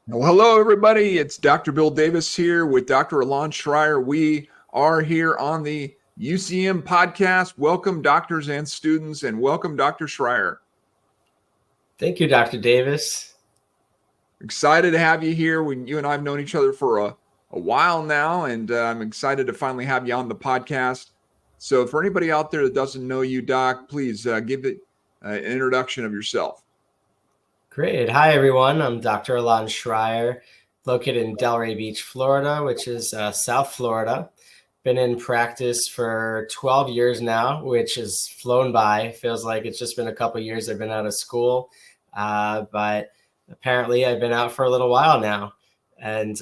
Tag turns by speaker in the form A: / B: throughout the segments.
A: Well, hello, everybody. It's Dr. Bill Davis here with Dr. Elan Schrier. We are here on the UCM Podcast. Welcome, doctors and students, and welcome, Dr. Schrier.
B: Thank you, Dr. Davis.
A: Excited to have you here. You and I have known each other for a while now, and I'm excited to finally have you on the podcast. So for anybody out there that doesn't know you, Doc, please give it an introduction of yourself.
B: Great. Hi, everyone. I'm Dr. Elan Schrier, located in Delray Beach, Florida, which is South Florida. Been in practice for 12 years now, which has flown by. Feels like it's just been a couple of years I've been out of school, but apparently I've been out for a little while now, and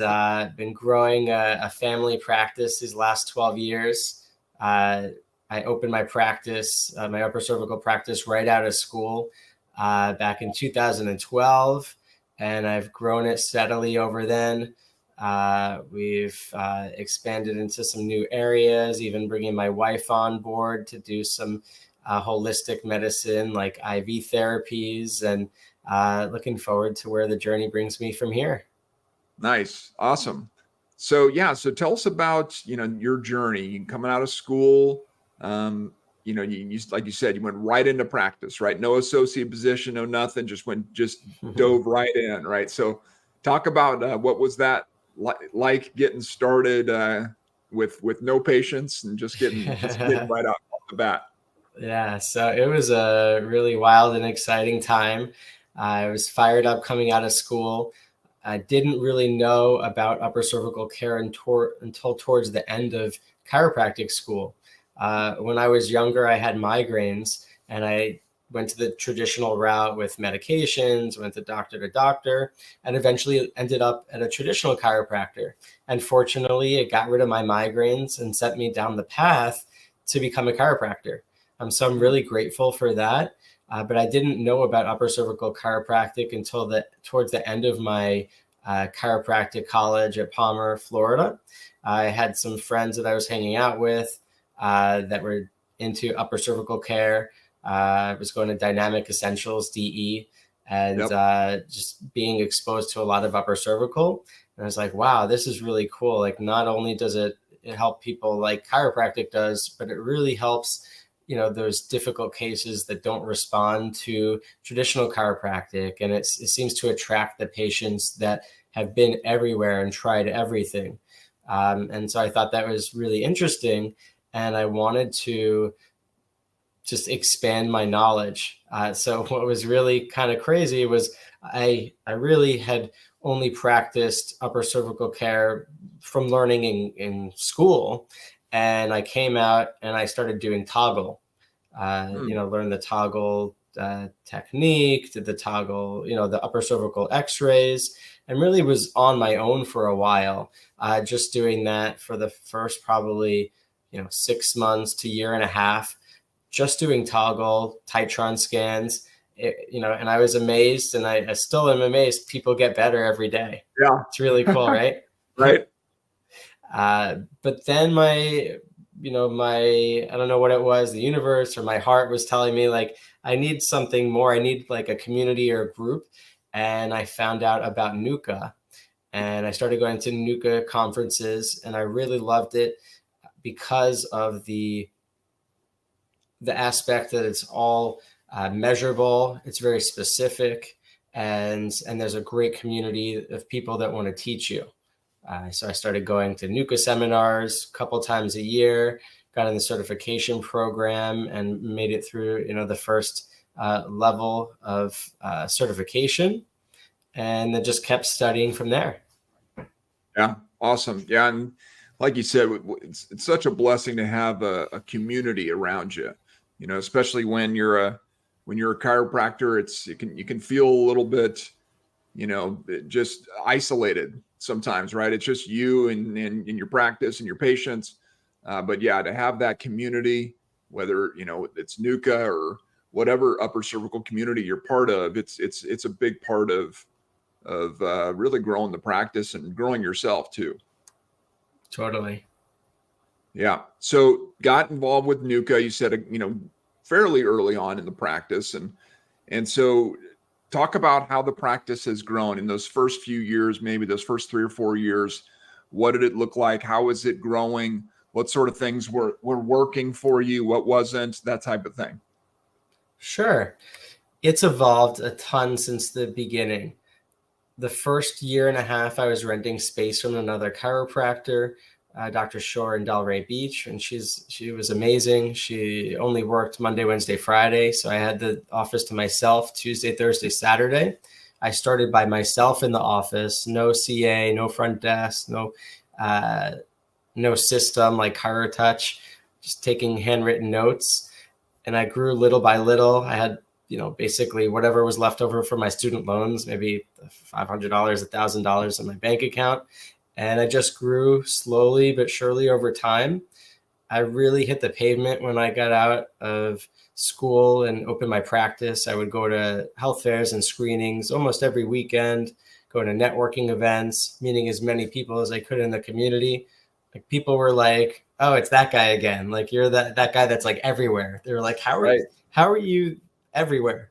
B: been growing a family practice these last 12 years. I opened my practice, my upper cervical practice, right out of school back in 2012, and I've grown it steadily over then. We've expanded into some new areas, even bringing my wife on board to do some holistic medicine like IV therapies, and looking forward to where the journey brings me from here.
A: Nice. Awesome. So tell us about, your journey coming out of school. You like you said, you went right into practice, right? No associate position, no nothing, just dove right in, right? So talk about what was that like getting started with no patients and just getting right out off the bat.
B: Yeah, so it was a really wild and exciting time. I was fired up coming out of school. I didn't really know about upper cervical care until towards the end of chiropractic school. When I was younger, I had migraines, and I went to the traditional route with medications, went to doctor, and eventually ended up at a traditional chiropractor. And fortunately, it got rid of my migraines and set me down the path to become a chiropractor. So I'm really grateful for that. But I didn't know about upper cervical chiropractic until towards the end of my chiropractic college at Palmer, Florida. I had some friends that I was hanging out with that were into upper cervical care. I was going to Dynamic Essentials, DE, and just being exposed to a lot of upper cervical. And I was like, wow, this is really cool. Like, not only does it help people like chiropractic does, but it really helps those difficult cases that don't respond to traditional chiropractic. And it seems to attract the patients that have been everywhere and tried everything. And so I thought that was really interesting. And I wanted to just expand my knowledge. So what was really kind of crazy was I really had only practiced upper cervical care from learning in school. And I came out and I started doing toggle, learn the toggle technique, did the toggle, the upper cervical x-rays, and really was on my own for a while, just doing that for the first probably, 6 months to year and a half, just doing toggle, Titron scans, and I was amazed, and I still am amazed. People get better every day.
A: Yeah.
B: It's really cool, right?
A: Right.
B: But then my I don't know what it was, the universe or my heart was telling me, like, I need something more. I need like a community or a group. And I found out about NUCA, and I started going to NUCA conferences, and I really loved it because of the aspect that it's all measurable. It's very specific, and there's a great community of people that want to teach you. So I started going to NUCA seminars a couple times a year, got in the certification program, and made it through, the first level of certification, and then just kept studying from there.
A: Yeah, awesome. Yeah, and like you said, it's such a blessing to have a community around you. Especially when you're a chiropractor, you can feel a little bit, just isolated sometimes, right? It's just you and your practice and your patients. But yeah, to have that community, whether, it's NUCA or whatever upper cervical community you're part of, it's a big part of really growing the practice and growing yourself too.
B: Totally.
A: Yeah. So got involved with NUCA, you said, fairly early on in the practice. And so talk about how the practice has grown in those first few years, maybe those first 3 or 4 years. What did it look like? How is it growing? What sort of things were working for you? What wasn't? That type of thing.
B: Sure. It's evolved a ton since the beginning. The first year and a half, I was renting space from another chiropractor, Dr. Schrier in Delray Beach, and she was amazing. She only worked Monday, Wednesday, Friday, so I had the office to myself Tuesday, Thursday, Saturday. I started by myself in the office, no CA, no front desk, no system like ChiroTouch, just taking handwritten notes. And I grew little by little. I had basically whatever was left over from my student loans, maybe $500, $1,000 in my bank account. And I just grew slowly but surely over time. I really hit the pavement when I got out of school and opened my practice. I would go to health fairs and screenings almost every weekend, go to networking events, meeting as many people as I could in the community. Like, people were like, "Oh, it's that guy again. Like, you're that guy that's like everywhere." They were like, how are you everywhere?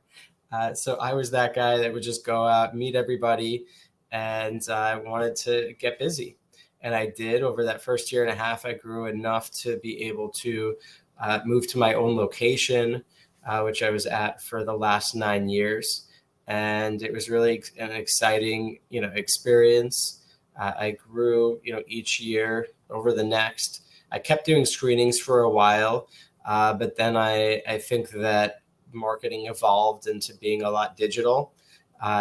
B: So I was that guy that would just go out, meet everybody, and I wanted to get busy. And I did. Over that first year and a half, I grew enough to be able to move to my own location, which I was at for the last 9 years. And it was really an exciting, experience. I grew, each year over the next. I kept doing screenings for a while, but then I think that marketing evolved into being a lot digital.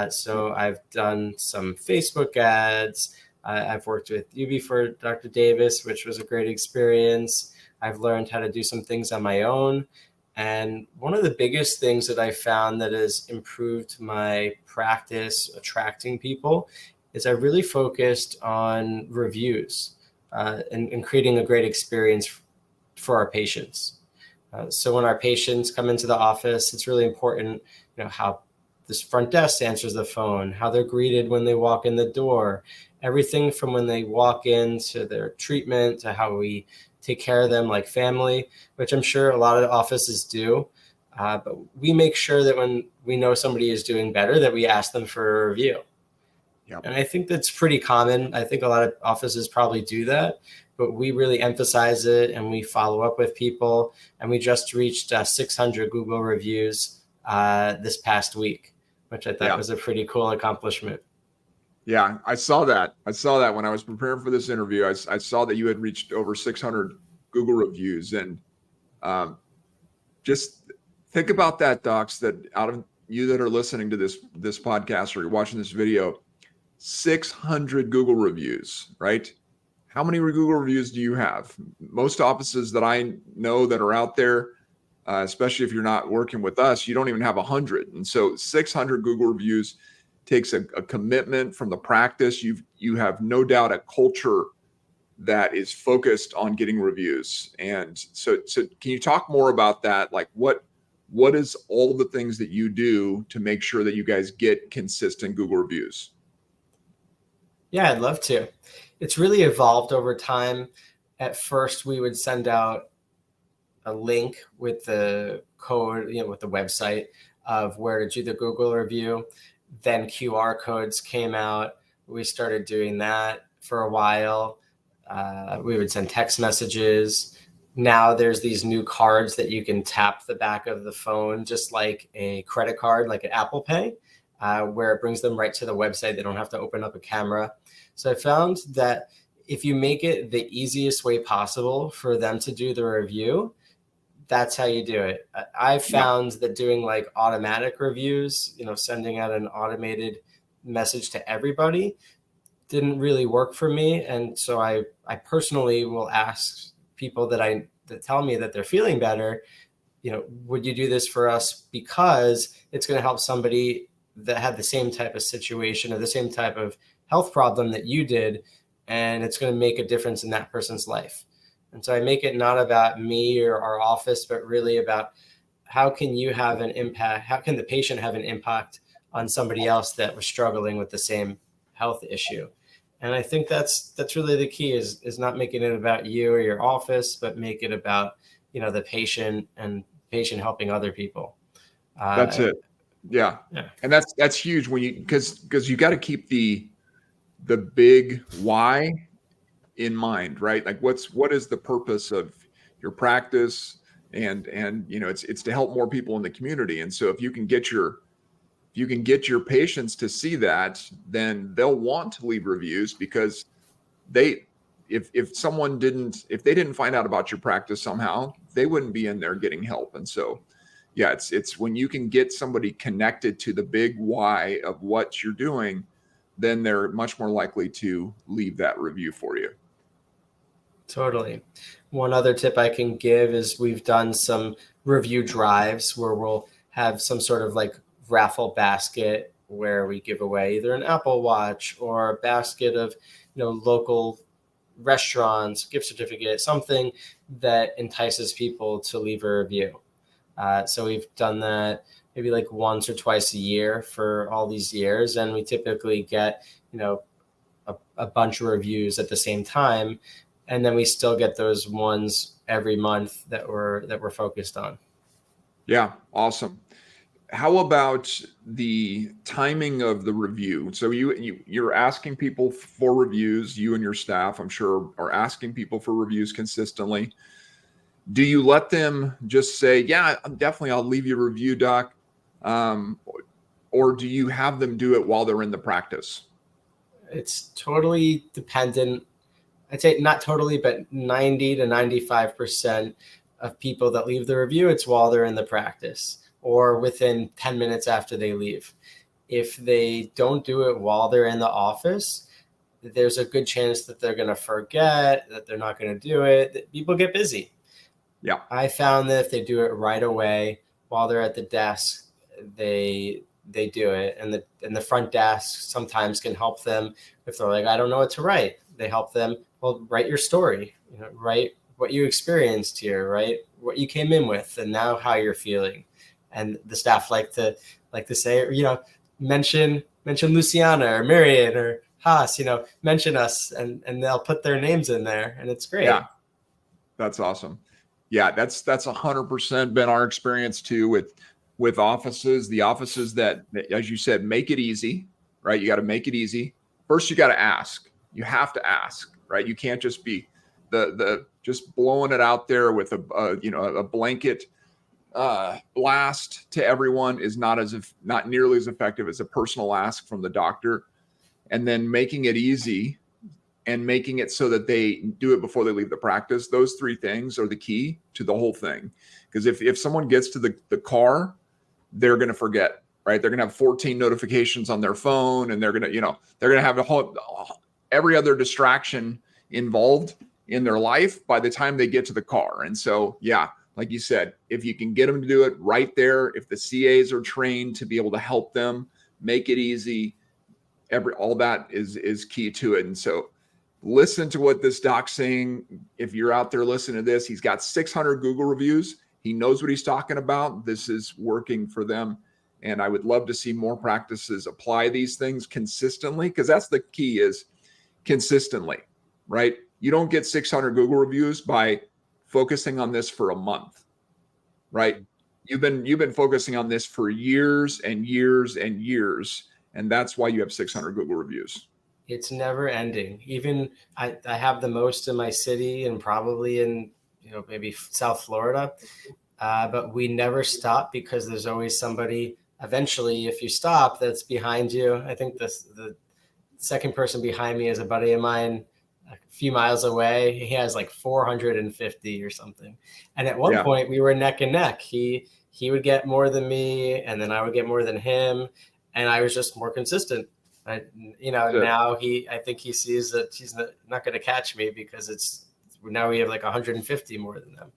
B: So I've done some Facebook ads. I've worked with you before, Dr. Davis, which was a great experience. I've learned how to do some things on my own. And one of the biggest things that I found that has improved my practice attracting people is I really focused on reviews and creating a great experience for our patients. So when our patients come into the office, it's really important, how this front desk answers the phone, how they're greeted when they walk in the door, everything from when they walk into their treatment to how we take care of them like family, which I'm sure a lot of offices do. But we make sure that when we know somebody is doing better, that we ask them for a review. Yep. And I think that's pretty common. I think a lot of offices probably do that, but we really emphasize it and we follow up with people. And we just reached 600 Google reviews this past week, which I thought was a pretty cool accomplishment.
A: Yeah, I saw that. When I was preparing for this interview. I saw that you had reached over 600 Google reviews. And just think about that, docs, that out of you that are listening to this podcast or you're watching this video, 600 Google reviews, right? How many Google reviews do you have? Most offices that I know that are out there, especially if you're not working with us, you don't even have 100. And so 600 Google reviews takes a commitment from the practice. You have no doubt a culture that is focused on getting reviews. And so can you talk more about that? Like what is all the things that you do to make sure that you guys get consistent Google reviews?
B: Yeah, I'd love to. It's really evolved over time. At first, we would send out a link with the code, with the website of where to do the Google review. Then QR codes came out. We started doing that for a while. We would send text messages. Now there's these new cards that you can tap the back of the phone, just like a credit card, like an Apple Pay, where it brings them right to the website. They don't have to open up a camera. So I found that if you make it the easiest way possible for them to do the review, that's how you do it. I found that doing like automatic reviews, sending out an automated message to everybody didn't really work for me. And so I personally will ask people that tell me that they're feeling better, would you do this for us? Because it's going to help somebody that had the same type of situation or the same type of health problem that you did. And it's going to make a difference in that person's life. And so I make it not about me or our office, but really about how can you have an impact? How can the patient have an impact on somebody else that was struggling with the same health issue? And I think that's really the key is not making it about you or your office, but make it about, the patient and patient helping other people.
A: That's it. Yeah.
B: Yeah.
A: And that's huge when because you got to keep the big why in mind, right? Like what is the purpose of your practice? And it's to help more people in the community. And so if you can get your patients to see that, then they'll want to leave reviews, because they if they didn't find out about your practice somehow, they wouldn't be in there getting help. And so yeah, it's when you can get somebody connected to the big why of what you're doing, then they're much more likely to leave that review for you.
B: Totally. One other tip I can give is we've done some review drives where we'll have some sort of like raffle basket where we give away either an Apple Watch or a basket of, local restaurants, gift certificate, something that entices people to leave a review. So we've done that maybe like once or twice a year for all these years. And we typically get, a bunch of reviews at the same time. And then we still get those ones every month that we're focused on.
A: Yeah. Awesome. How about the timing of the review? So you're asking people for reviews, you and your staff, I'm sure, are asking people for reviews consistently. Do you let them just say, yeah, I'll leave you a review, doc? Or do you have them do it while they're in the practice?
B: It's totally dependent. I'd say not totally, but 90 to 95% of people that leave the review, it's while they're in the practice or within 10 minutes after they leave. If they don't do it while they're in the office, there's a good chance that they're going to forget, that they're not going to do it, that people get busy.
A: Yeah.
B: I found that if they do it right away while they're at the desk, they do it. And the front desk sometimes can help them if they're like, I don't know what to write. They help them, well, write your story, write what you experienced here, write what you came in with, and now how you're feeling. And the staff like to say, mention Luciana or Marion or Haas, mention us, and they'll put their names in there, and it's great.
A: Yeah, that's awesome. Yeah, that's 100% been our experience too with offices. The offices that, as you said, make it easy, right? You got to make it easy. First, you got to ask. You have to ask, right? You can't just be the just blowing it out there with a blanket blast to everyone is not nearly as effective as a personal ask from the doctor. And then making it easy and making it so that they do it before they leave the practice. Those three things are the key to the whole thing. Because if someone gets to the car, they're going to forget, right? They're going to have 14 notifications on their phone, and they're going to have every other distraction involved in their life by the time they get to the car. And so, yeah, like you said, if you can get them to do it right there, if the CAs are trained to be able to help them, make it easy, all that is key to it. And so listen to what this doc's saying. If you're out there listening to this, he's got 600 Google reviews. He knows what he's talking about. This is working for them. And I would love to see more practices apply these things consistently, because that's the key, is consistently, right? You don't get 600 Google reviews by focusing on this for a month, right? You've been focusing on this for years and years and years, and that's why you have 600 Google reviews.
B: It's never ending. Even I have the most in my city and probably in maybe South Florida, but we never stop because there's always somebody. Eventually, if you stop, that's behind you. I think the second person behind me is a buddy of mine, a few miles away. He has like 450 or something. And at one point, we were neck and neck. He would get more than me, and then I would get more than him, and I was just more consistent. Now I think he sees that he's not going to catch me because now we have like 150 more than them.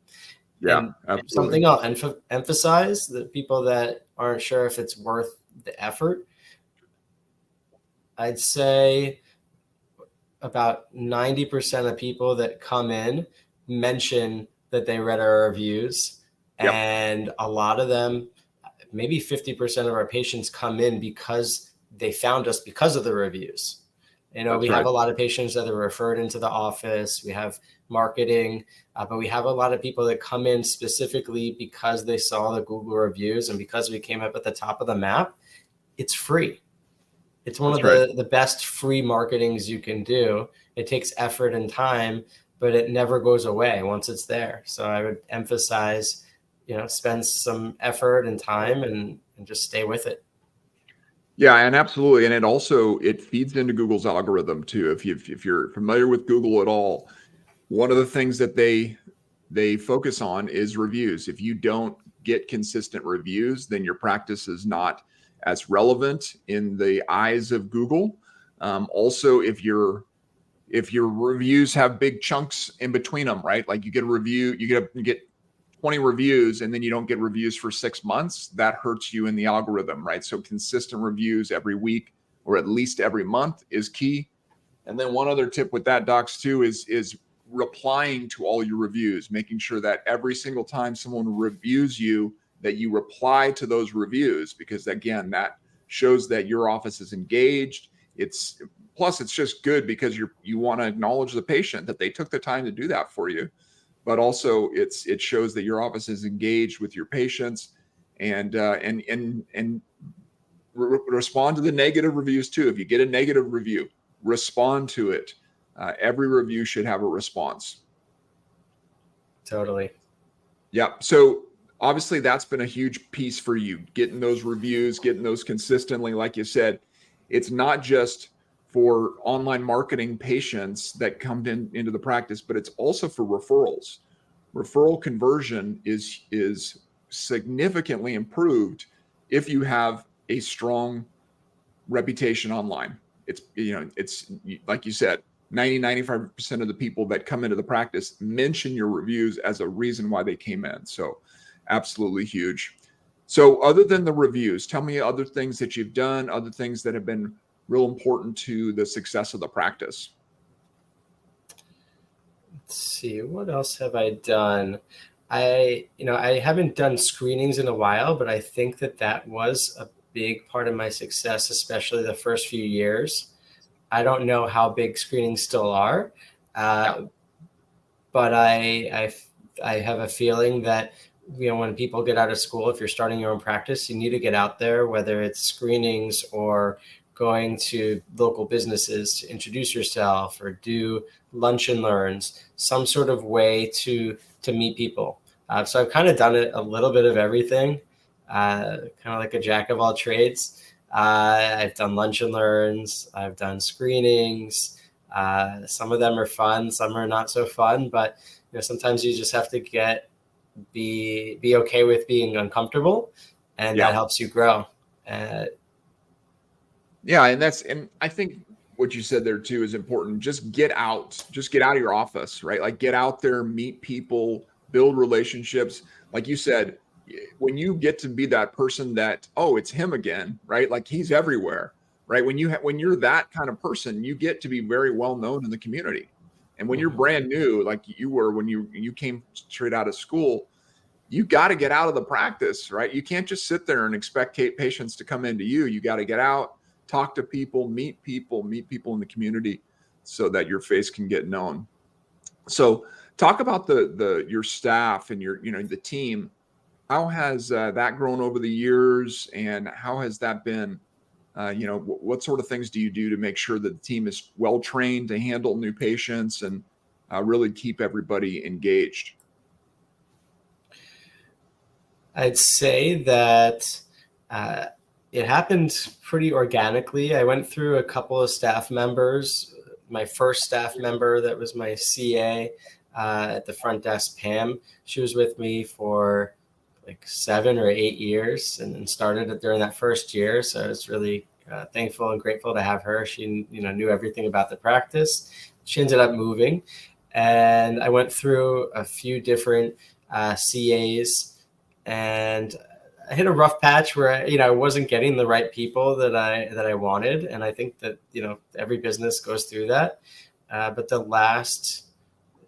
A: Yeah,
B: and something else, emphasize the people that aren't sure if it's worth the effort. I'd say about 90% of people that come in mention that they read our reviews. Yep. And a lot of them, maybe 50% of our patients come in because they found us because of the reviews. We
A: right.
B: have a lot of patients that are referred into the office. We have marketing, but we have a lot of people that come in specifically because they saw the Google reviews, and because we came up at the top of the map. It's free. It's one
A: That's
B: of the best free marketings you can do. It takes effort and time, but it never goes away once it's there. So I would emphasize, spend some effort and time and just stay with it.
A: Yeah, and absolutely. And it feeds into Google's algorithm too. If you're familiar with Google at all, one of the things that they focus on is reviews. If you don't get consistent reviews, then your practice is not as relevant in the eyes of Google. Also, if your reviews have big chunks in between them, right? Like you get a review, you get 20 reviews and then you don't get reviews for 6 months, that hurts you in the algorithm, right? So consistent reviews every week or at least every month is key. And then one other tip with that, docs, too, is replying to all your reviews, making sure that every single time someone reviews you, that you reply to those reviews, because again, that shows that your office is engaged. It's just good because you want to acknowledge the patient that they took the time to do that for you. But also it shows that your office is engaged with your patients, and respond to the negative reviews too. If you get a negative review, respond to it. Every review should have a response.
B: Totally.
A: Yeah. So obviously that's been a huge piece for you, getting those reviews, getting those consistently. Like you said, it's not just for online marketing patients that come into the practice, but it's also for referrals. Referral conversion is significantly improved if you have a strong reputation online. It's like you said, 95% of the people that come into the practice mention your reviews as a reason why they came in. So absolutely huge. So other than the reviews, tell me other things that you've done, other things that have been real important to the success of the practice.
B: Let's see, what else have I done? I haven't done screenings in a while, but I think that was a big part of my success, especially the first few years. I don't know how big screenings still are, but I have a feeling that when people get out of school, if you're starting your own practice, you need to get out there, whether it's screenings or going to local businesses to introduce yourself or do lunch and learns, some sort of way to meet people. So I've kind of done it a little bit of everything, kind of like a jack of all trades. I've done lunch and learns. I've done screenings. Some of them are fun. Some are not so fun, but sometimes you just have to be okay with being uncomfortable, and that helps you grow.
A: And I think what you said there too is important. Just get out of your office, right? Like get out there, meet people, build relationships. Like you said, when you get to be that person that, oh, it's him again, right? Like he's everywhere, right? When you're that kind of person, you get to be very well known in the community. And when you're brand new, like you were when you came straight out of school, you got to get out of the practice, right? You can't just sit there and expect patients to come into you. You got to get out, talk to people, meet people in the community so that your face can get known. So talk about your staff and the team. How has that grown over the years, and how has that been? What sort of things do you do to make sure that the team is well trained to handle new patients and really keep everybody engaged?
B: I'd say that it happened pretty organically. I went through a couple of staff members. My first staff member, that was my CA at the front desk, Pam, she was with me for like 7 or 8 years and started it during that first year. So I was really thankful and grateful to have her. She knew everything about the practice. She ended up moving, and I went through a few different CAs, and I hit a rough patch where I wasn't getting the right people that I wanted, and I think that every business goes through that. But I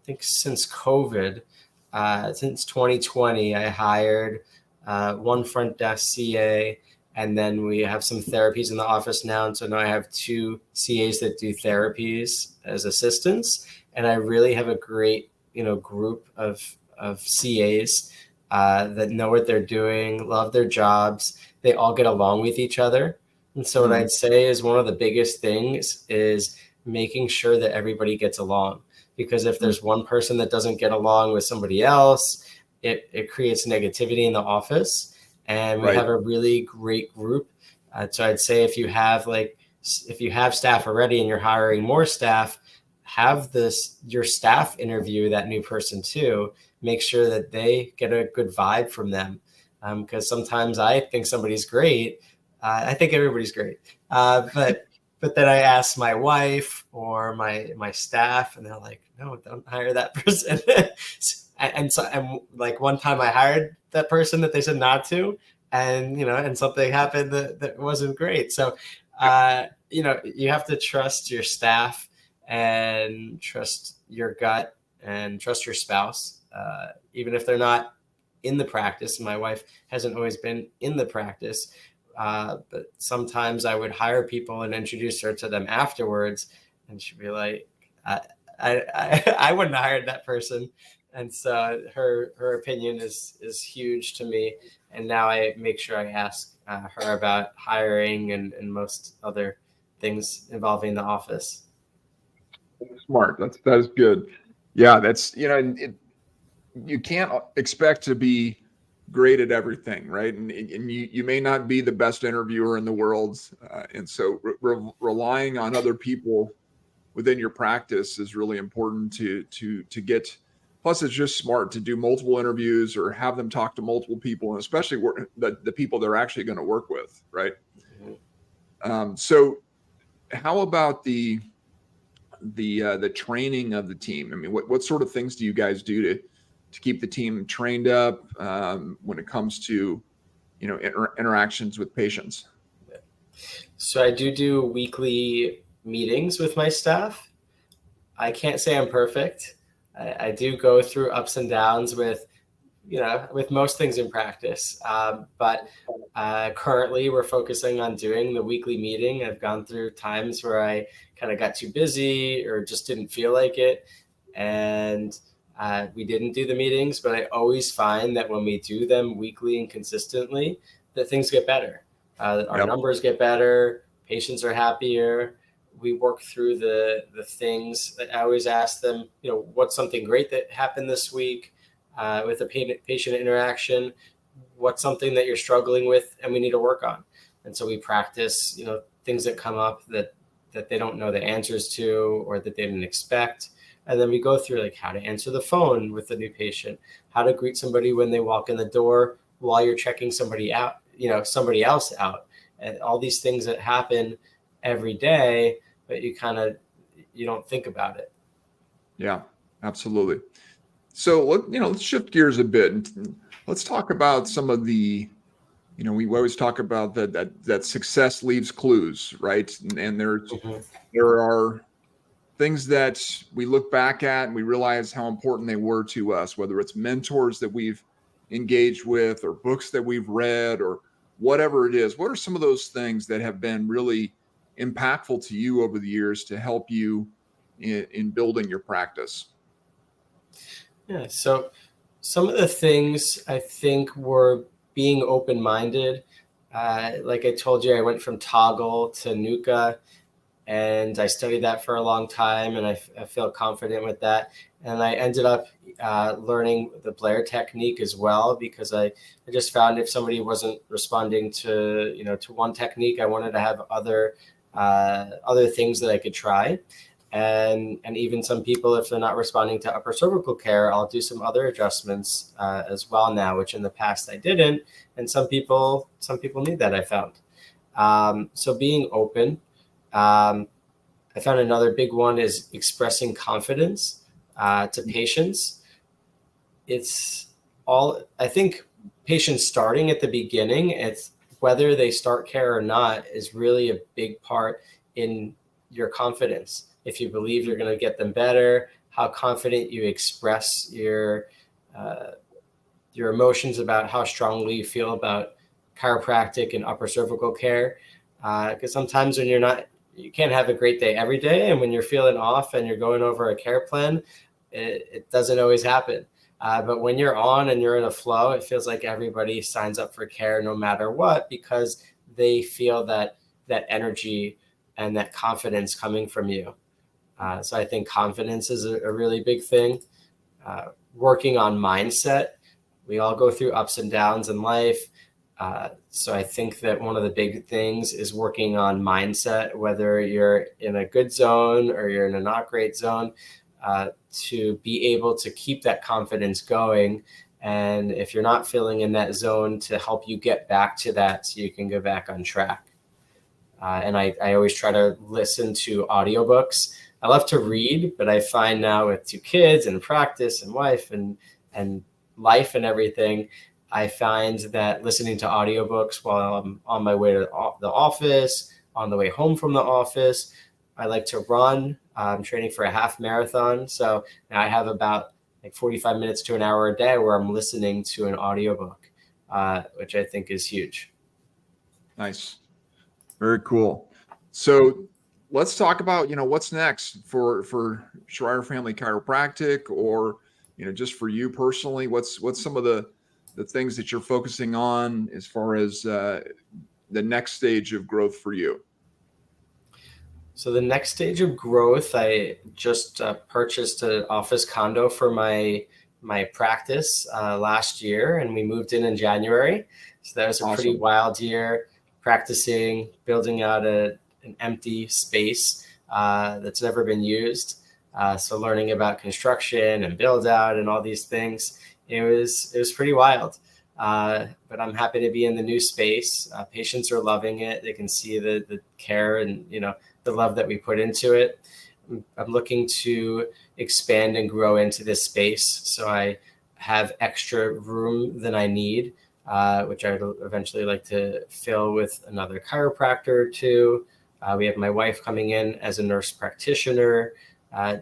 B: think since COVID, since 2020, I hired one front desk CA And then we have some therapies in the office now. And so now I have 2 CAs that do therapies as assistants. And I really have a great, group of CAs that know what they're doing, love their jobs. They all get along with each other. And so what I'd say is one of the biggest things is making sure that everybody gets along. Because if there's one person that doesn't get along with somebody else, it creates negativity in the office. And we have a really great group. So I'd say if you have staff already and you're hiring more staff, have your staff interview that new person too. Make sure that they get a good vibe from them. Because sometimes I think somebody's great. I think everybody's great. But then I ask my wife or my staff, and they're like, no, don't hire that person. And like one time I hired that person that they said not to, and something happened that wasn't great. So, you have to trust your staff and trust your gut and trust your spouse, even if they're not in the practice. My wife hasn't always been in the practice. But sometimes I would hire people and introduce her to them afterwards, and she'd be like, I wouldn't have hired that person. And so her opinion is huge to me. And now I make sure I ask her about hiring and most other things involving the office.
A: Smart. That is good. Yeah, that's, you can't expect to be great at everything, right? And you may not be the best interviewer in the world. And so relying on other people within your practice is really important to get. Plus, it's just smart to do multiple interviews or have them talk to multiple people, and especially the people they're actually going to work with, right? Mm-hmm. So how about the training of the team? I mean, what sort of things do you guys do to keep the team trained up when it comes to, interactions with patients?
B: So I do weekly meetings with my staff. I can't say I'm perfect. I do go through ups and downs with most things in practice. But currently we're focusing on doing the weekly meeting. I've gone through times where I kind of got too busy or just didn't feel like it. And we didn't do the meetings, but I always find that when we do them weekly and consistently, that things get better. Our numbers get better. Patients are happier. We work through the things. I always ask them, what's something great that happened this week with a patient interaction? What's something that you're struggling with and we need to work on? And so we practice, things that come up that they don't know the answers to or that they didn't expect. And then we go through like how to answer the phone with the new patient, how to greet somebody when they walk in the door while you're checking somebody out, somebody else out, and all these things that happen every day, but you don't think about it. Yeah,
A: absolutely. So let's shift gears a bit and let's talk about some of the, we always talk about that success leaves clues, right? And there are things that we look back at and we realize how important they were to us, whether it's mentors that we've engaged with or books that we've read or whatever it is. What are some of those things that have been really impactful to you over the years to help you in building your practice?
B: Yeah. So some of the things I think were being open-minded. Like I told you, I went from Toggle to Nuka, and I studied that for a long time, and I feel confident with that. And I ended up learning the Blair technique as well, because I just found if somebody wasn't responding to one technique, I wanted to have other things that I could try. And even some people, if they're not responding to upper cervical care, I'll do some other adjustments as well now, which in the past I didn't. And some people need that, I found. So being open. I found another big one is expressing confidence to patients. I think patients starting at the beginning, it's whether they start care or not is really a big part in your confidence. If you believe you're going to get them better, how confident you express your emotions about how strongly you feel about chiropractic and upper cervical care. Because sometimes when you can't have a great day every day. And when you're feeling off and you're going over a care plan, it doesn't always happen. But when you're on and you're in a flow, it feels like everybody signs up for care no matter what, because they feel that energy and that confidence coming from you. So I think confidence is a really big thing. Working on mindset. We all go through ups and downs in life. So I think that one of the big things is working on mindset, whether you're in a good zone or you're in a not great zone, to be able to keep that confidence going. And if you're not feeling in that zone, to help you get back to that so you can go back on track. And I always try to listen to audiobooks. I love to read, but I find now with 2 kids and practice and wife and life and everything, I find that listening to audiobooks while I'm on my way to the office, on the way home from the office. I like to run. I'm training for a half marathon. So now I have about 45 minutes to an hour a day where I'm listening to an audiobook, which I think is huge.
A: Nice. Very cool. So let's talk about, what's next for Schrier Family Chiropractic, or, just for you personally. What's some of the things that you're focusing on as far as the next stage of growth for you?
B: So the next stage of growth, I just purchased an office condo for my practice last year, and we moved in January. So that was a pretty wild year, practicing, building out an empty space that's never been used. So learning about construction and build out and all these things, it was pretty wild. But I'm happy to be in the new space. Patients are loving it. They can see the care and, the love that we put into it. I'm looking to expand and grow into this space. So I have extra room than I need, which I would eventually like to fill with another chiropractor or 2. We have my wife coming in as a nurse practitioner,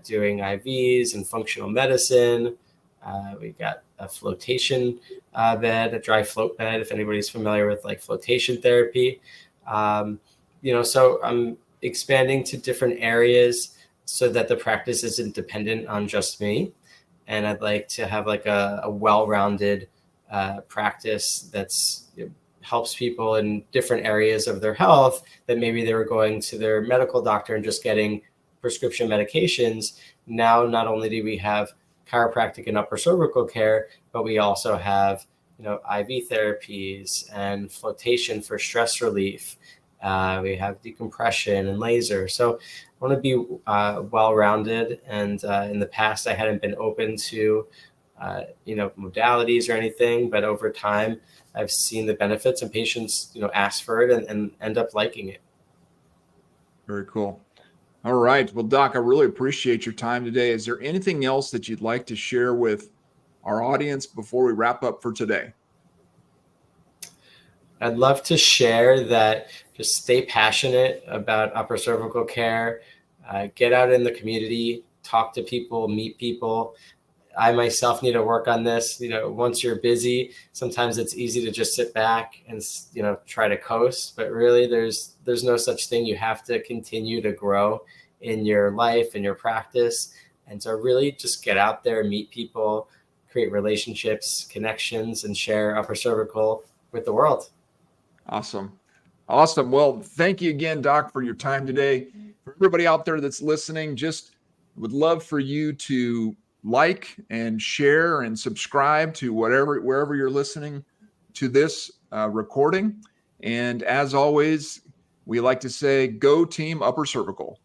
B: doing IVs and functional medicine. We got a flotation bed, a dry float bed, if anybody's familiar with flotation therapy. So I'm expanding to different areas so that the practice isn't dependent on just me. And I'd like to have a well-rounded practice that's helps people in different areas of their health that maybe they were going to their medical doctor and just getting prescription medications. Now, not only do we have chiropractic and upper cervical care, but we also have, IV therapies and flotation for stress relief. We have decompression and laser. So I want to be well-rounded. And in the past, I hadn't been open to, modalities or anything, but over time, I've seen the benefits, and patients, ask for it and end up liking it.
A: Very cool. All right. Well, Doc, I really appreciate your time today. Is there anything else that you'd like to share with our audience before we wrap up for today?
B: I'd love to share that just stay passionate about upper cervical care, get out in the community, talk to people, meet people. I myself need to work on this. Once you're busy, sometimes it's easy to just sit back and, try to coast, but really there's no such thing. You have to continue to grow in your life and your practice. And so really just get out there, meet people, create relationships, connections, and share upper cervical with the world.
A: Awesome. Well, thank you again, Doc, for your time today. For everybody out there that's listening, just would love for you to like and share and subscribe to wherever you're listening to this recording. And as always, we like to say, go team upper cervical.